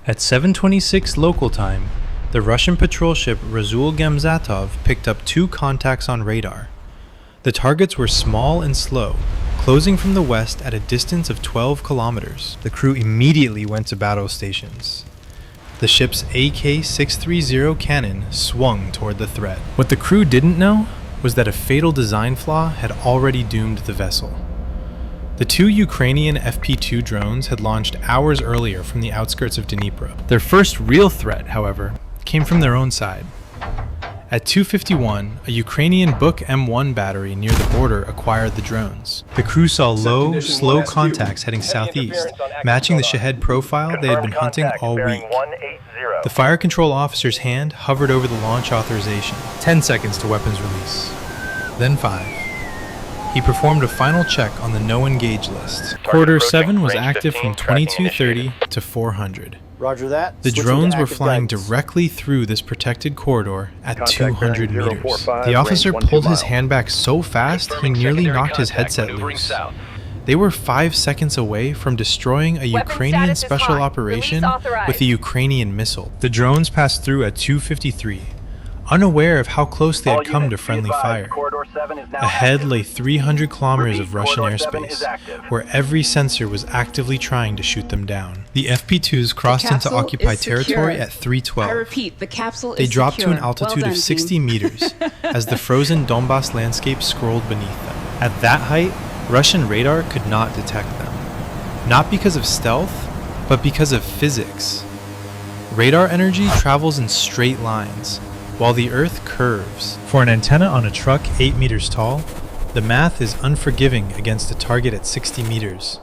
At 7:26 local time, the Russian patrol ship Rasul Gamzatov picked up 2 contacts on radar. The targets were small and slow, closing from the west at a distance of 12 kilometers. The crew immediately went to battle stations. The ship's AK-630 cannon swung toward the threat. What the crew didn't know was that a fatal design flaw had already doomed the vessel. The 2 Ukrainian FP2 drones had launched hours earlier from the outskirts of Dnipro. Their first real threat, however, came from their own side. At 2:51, a Ukrainian Buk M1 battery near the border acquired the drones. The crew saw low, slow contacts heading southeast, matching the Shahed profile they had been hunting all week. The fire control officer's hand hovered over the launch authorization. 10 seconds to weapons release. Then 5. He performed a final check on the no engage list. Corridor 7 was active from 2230 to 400. Roger that. The drones were flying directly through this protected corridor at 200 meters. The officer pulled his hand back so fast he nearly knocked his headset loose. They were 5 seconds away from destroying a Ukrainian special operation with a Ukrainian missile. The drones passed through at 2:53. Unaware of how close they had come to friendly fire. Ahead lay 300 kilometers of Russian airspace, where every sensor was actively trying to shoot them down. The FP2s crossed into occupied territory at 3:12. I repeat, the capsule They is dropped secure. to an altitude Well done, of 60 Dean. meters as the frozen Donbass landscape scrolled beneath them. At that height, Russian radar could not detect them. Not because of stealth, but because of physics. Radar energy travels in straight lines, while the Earth curves. For an antenna on a truck 8 meters tall, the math is unforgiving against a target at 60 meters.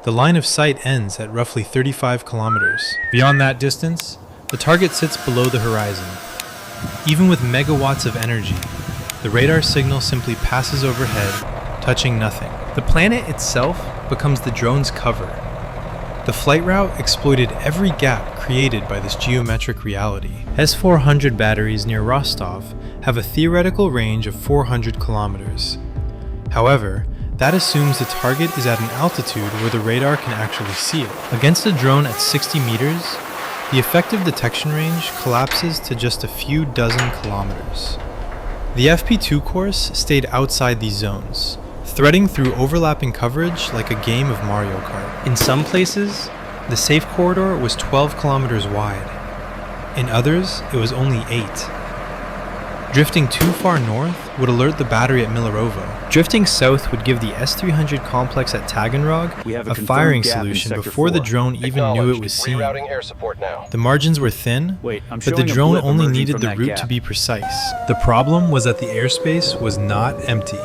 The line of sight ends at roughly 35 kilometers. Beyond that distance, the target sits below the horizon. Even with megawatts of energy, the radar signal simply passes overhead, touching nothing. The planet itself becomes the drone's cover. The flight route exploited every gap created by this geometric reality. S-400 batteries near Rostov have a theoretical range of 400 kilometers. However, that assumes the target is at an altitude where the radar can actually see it. Against a drone at 60 meters, the effective detection range collapses to just a few dozen kilometers. The FP2 course stayed outside these zones, threading through overlapping coverage like a game of Mario Kart. In some places, the safe corridor was 12 kilometers wide. In others, it was only 8. Drifting too far north would alert the battery at Milarovo. Drifting south would give the S-300 complex at Taganrog a firing solution before the drone even knew it was seen. The margins were thin, but the drone only needed the route to be precise. The problem was that the airspace was not empty.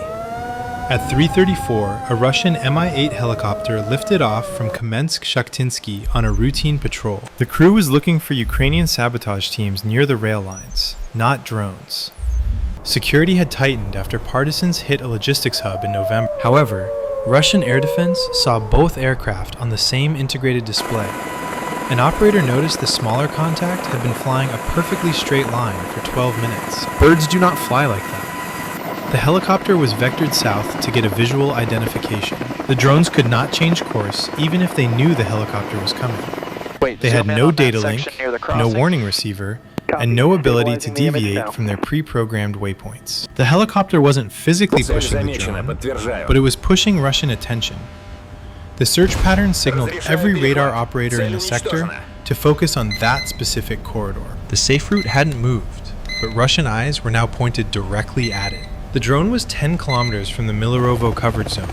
At 3:34, a Russian Mi-8 helicopter lifted off from Kamensk-Shakhtinsky on a routine patrol. The crew was looking for Ukrainian sabotage teams near the rail lines, not drones. Security had tightened after partisans hit a logistics hub in November. However, Russian air defense saw both aircraft on the same integrated display. An operator noticed the smaller contact had been flying a perfectly straight line for 12 minutes. Birds do not fly like that. The helicopter was vectored south to get a visual identification. The drones could not change course even if they knew the helicopter was coming. They had no data link, no warning receiver, and no ability to deviate from their pre-programmed waypoints. The helicopter wasn't physically pushing the drone, but it was pushing Russian attention. The search pattern signaled every radar operator in the sector to focus on that specific corridor. The safe route hadn't moved, but Russian eyes were now pointed directly at it. The drone was 10 kilometers from the Milarovo coverage zone,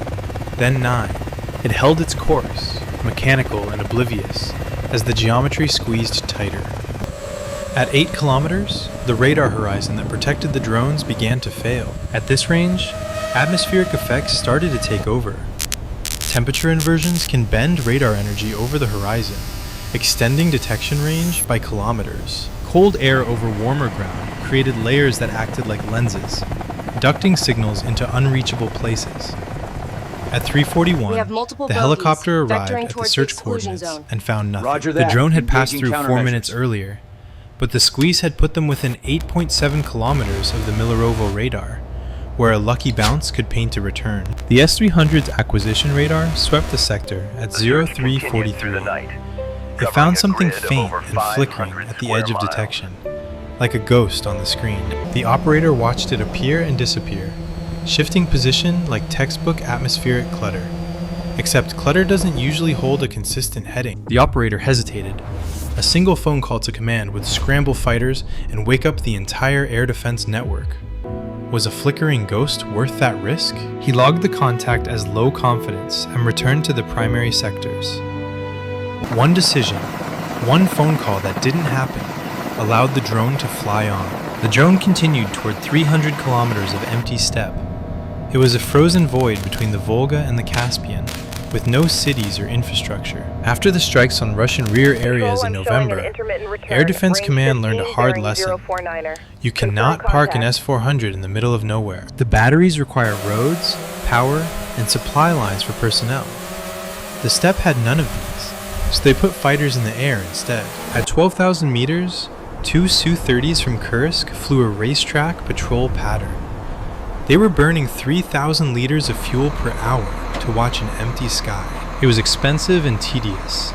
then 9. It held its course, mechanical and oblivious, as the geometry squeezed tighter. At 8 kilometers, the radar horizon that protected the drones began to fail. At this range, atmospheric effects started to take over. Temperature inversions can bend radar energy over the horizon, extending detection range by kilometers. Cold air over warmer ground created layers that acted like lenses, ducting signals into unreachable places. At 3:41, the helicopter arrived at the search coordinates and found nothing. The drone had passed through 4 minutes earlier, but the squeeze had put them within 8.7 kilometers of the Milarovo radar, where a lucky bounce could paint a return. The S-300's acquisition radar swept the sector at 0343. It found something faint and flickering at the edge of detection, like a ghost on the screen. The operator watched it appear and disappear, shifting position like textbook atmospheric clutter. Except clutter doesn't usually hold a consistent heading. The operator hesitated. A single phone call to command would scramble fighters and wake up the entire air defense network. Was a flickering ghost worth that risk? He logged the contact as low confidence and returned to the primary sectors. One decision, one phone call that didn't happen, allowed the drone to fly on. The drone continued toward 300 kilometers of empty steppe. It was a frozen void between the Volga and the Caspian, with no cities or infrastructure. After the strikes on Russian rear areas in November, Air Defense Command learned a hard lesson. You cannot park an S-400 in the middle of nowhere. The batteries require roads, power, and supply lines for personnel. The steppe had none of these, so they put fighters in the air instead. At 12,000 meters, two Su-30s from Kursk flew a racetrack patrol pattern. They were burning 3,000 liters of fuel per hour to watch an empty sky. It was expensive and tedious,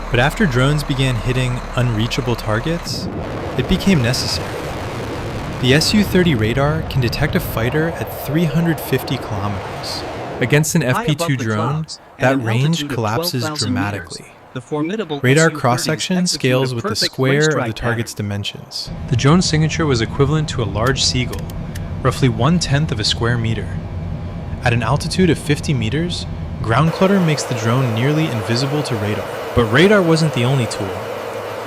but after drones began hitting unreachable targets, it became necessary. The Su-30 radar can detect a fighter at 350 kilometers. Against an FP2 drone, that range collapses dramatically. Radar cross-section scales with the square of the target's dimensions. The drone's signature was equivalent to a large seagull, roughly 1/10 of a square meter. At an altitude of 50 meters, ground clutter makes the drone nearly invisible to radar. But radar wasn't the only tool.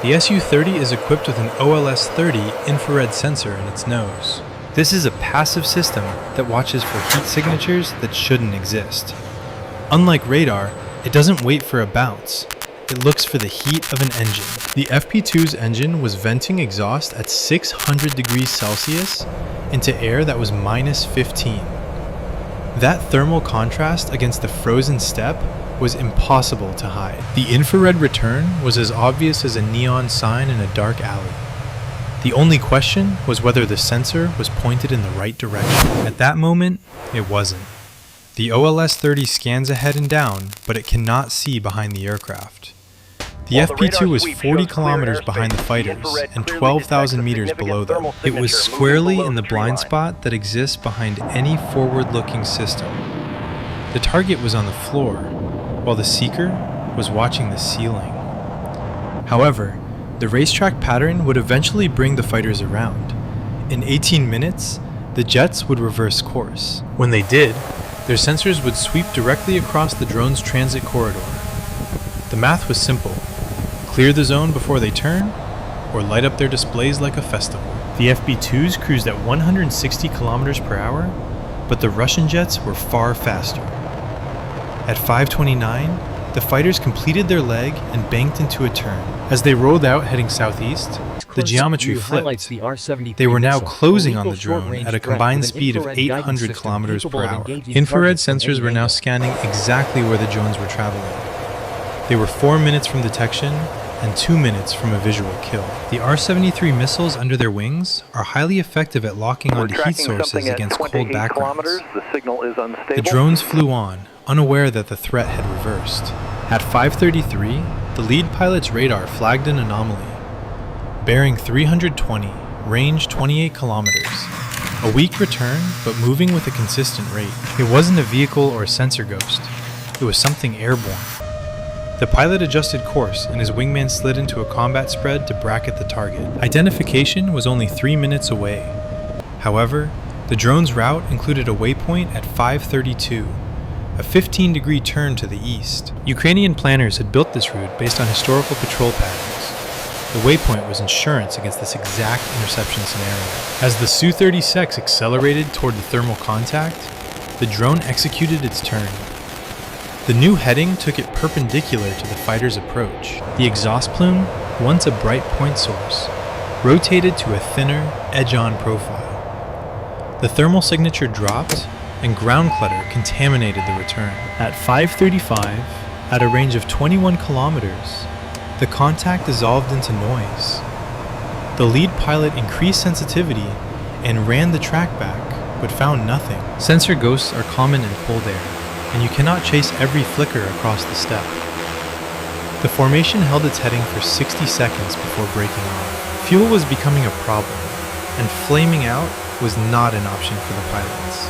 The Su-30 is equipped with an OLS-30 infrared sensor in its nose. This is a passive system that watches for heat signatures that shouldn't exist. Unlike radar, it doesn't wait for a bounce. It looks for the heat of an engine. The FP2's engine was venting exhaust at 600 degrees Celsius into air that was minus 15. That thermal contrast against the frozen steppe was impossible to hide. The infrared return was as obvious as a neon sign in a dark alley. The only question was whether the sensor was pointed in the right direction. At that moment, it wasn't. The OLS-30 scans ahead and down, but it cannot see behind the aircraft. The FP2 was 40 kilometers behind the fighters and 12,000 meters below them. It was squarely in the blind spot that exists behind any forward-looking system. The target was on the floor, while the seeker was watching the ceiling. However, the racetrack pattern would eventually bring the fighters around. In 18 minutes, the jets would reverse course. When they did, their sensors would sweep directly across the drone's transit corridor. The math was simple. Clear the zone before they turn, or light up their displays like a festival. The FP2s cruised at 160 kilometers per hour, but the Russian jets were far faster. At 5:29, the fighters completed their leg and banked into a turn. As they rolled out heading southeast, the geometry flipped. They were now closing on the drone at a combined speed of 800 kilometers per hour. Infrared sensors were now scanning exactly where the drones were traveling. They were 4 minutes from detection and 2 minutes from a visual kill. The R-73 missiles under their wings are highly effective at locking onto heat sources against cold backgrounds. The drones flew on, unaware that the threat had reversed. At 5:33, the lead pilot's radar flagged an anomaly. Bearing 320, range 28 kilometers. A weak return, but moving with a consistent rate. It wasn't a vehicle or a sensor ghost. It was something airborne. The pilot adjusted course and his wingman slid into a combat spread to bracket the target. Identification was only 3 minutes away. However, the drone's route included a waypoint at 5:32, a 15-degree turn to the east. Ukrainian planners had built this route based on historical patrol patterns. The waypoint was insurance against this exact interception scenario. As the Su-30 accelerated toward the thermal contact, the drone executed its turn. The new heading took it perpendicular to the fighter's approach. The exhaust plume, once a bright point source, rotated to a thinner, edge-on profile. The thermal signature dropped, and ground clutter contaminated the return. At 5:35, at a range of 21 kilometers, the contact dissolved into noise. The lead pilot increased sensitivity and ran the track back, but found nothing. Sensor ghosts are common in cold air, and you cannot chase every flicker across the steppe. The formation held its heading for 60 seconds before breaking off. Fuel was becoming a problem, and flaming out was not an option for the pilots.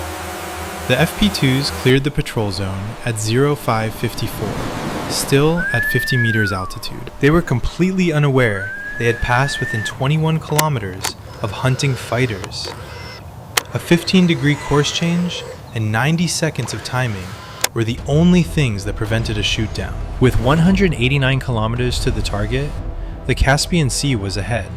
The FP2s cleared the patrol zone at 0554, still at 50 meters altitude. They were completely unaware they had passed within 21 kilometers of hunting fighters. A 15-degree course change and 90 seconds of timing were the only things that prevented a shoot-down. With 189 kilometers to the target, the Caspian Sea was ahead.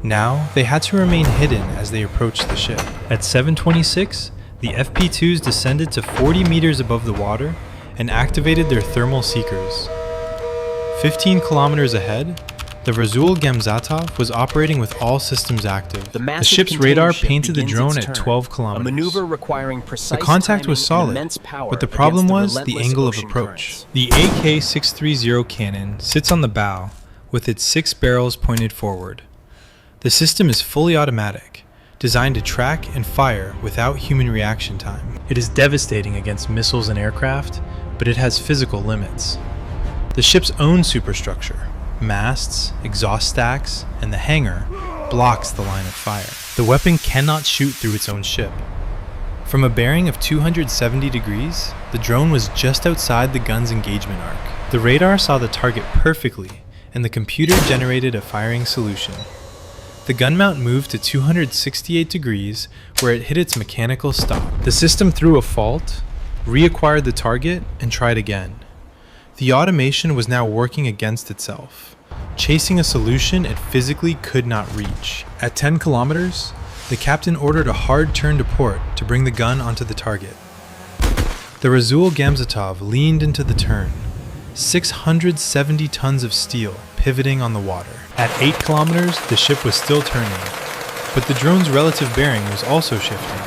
Now, they had to remain hidden as they approached the ship. At 7:26, the FP2s descended to 40 meters above the water and activated their thermal seekers. 15 kilometers ahead, the Rasul Gamzatov was operating with all systems active. The ship's radar painted the drone at 12 kilometers. A maneuver requiring precise the contact was timing and solid, immense power but the problem against was the relentless angle of ocean approach. currents. The AK-630 cannon sits on the bow with its 6 barrels pointed forward. The system is fully automatic, designed to track and fire without human reaction time. It is devastating against missiles and aircraft, but it has physical limits. The ship's own superstructure, masts, exhaust stacks, and the hangar blocks the line of fire. The weapon cannot shoot through its own ship. From a bearing of 270 degrees, the drone was just outside the gun's engagement arc. The radar saw the target perfectly, and the computer generated a firing solution. The gun mount moved to 268 degrees, where it hit its mechanical stop. The system threw a fault, reacquired the target, and tried again. The automation was now working against itself, chasing a solution it physically could not reach. At 10 kilometers, the captain ordered a hard turn to port to bring the gun onto the target. The Rasul Gamzatov leaned into the turn, 670 tons of steel pivoting on the water. At 8 kilometers, the ship was still turning, but the drone's relative bearing was also shifting.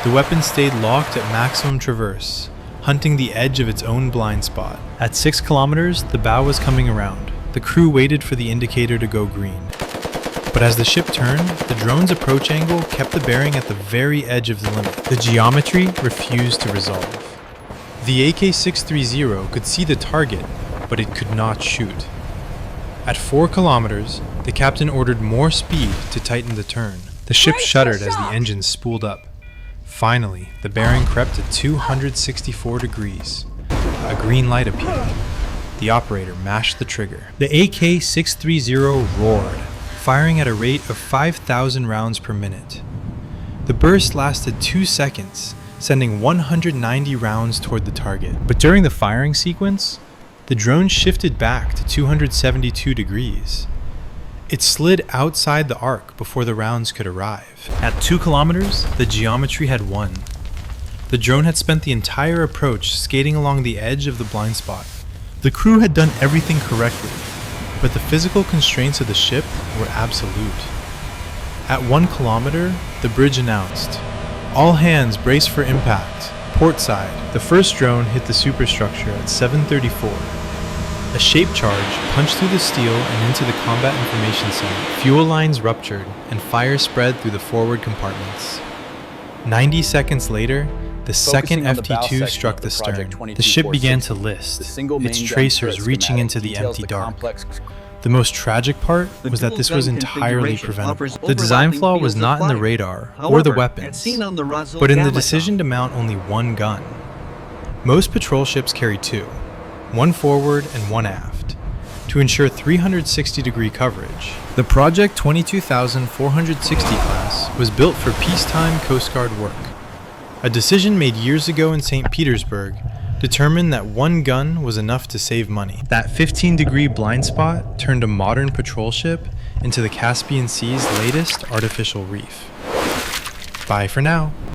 The weapon stayed locked at maximum traverse, hunting the edge of its own blind spot. At 6 kilometers, the bow was coming around. The crew waited for the indicator to go green. But as the ship turned, the drone's approach angle kept the bearing at the very edge of the limit. The geometry refused to resolve. The AK-630 could see the target, but it could not shoot. At 4 kilometers, the captain ordered more speed to tighten the turn. The ship shuddered as the engines spooled up. Finally, the bearing crept to 264 degrees. A green light appeared. The operator mashed the trigger. The AK-630 roared, firing at a rate of 5,000 rounds per minute. The burst lasted 2 seconds, sending 190 rounds toward the target. But during the firing sequence, the drone shifted back to 272 degrees. It slid outside the arc before the rounds could arrive. At 2 kilometers, the geometry had won. The drone had spent the entire approach skating along the edge of the blind spot. The crew had done everything correctly, but the physical constraints of the ship were absolute. At 1 kilometer, the bridge announced, "All hands brace for impact. Port side." The first drone hit the superstructure at 7:34. A shape charge punched through the steel and into the combat information center. Fuel lines ruptured and fire spread through the forward compartments. 90 seconds later, the second FP2 struck the stern. The ship began to list, its tracers reaching into the empty dark. The most tragic part was that this was entirely preventable. The design flaw was not in the radar or the weapons, but in the decision to mount only one gun. Most patrol ships carry 2, one forward and one aft, to ensure 360-degree coverage. The Project 22460 class was built for peacetime Coast Guard work. A decision made years ago in St. Petersburg determined that one gun was enough to save money. That 15-degree blind spot turned a modern patrol ship into the Caspian Sea's latest artificial reef. Bye for now.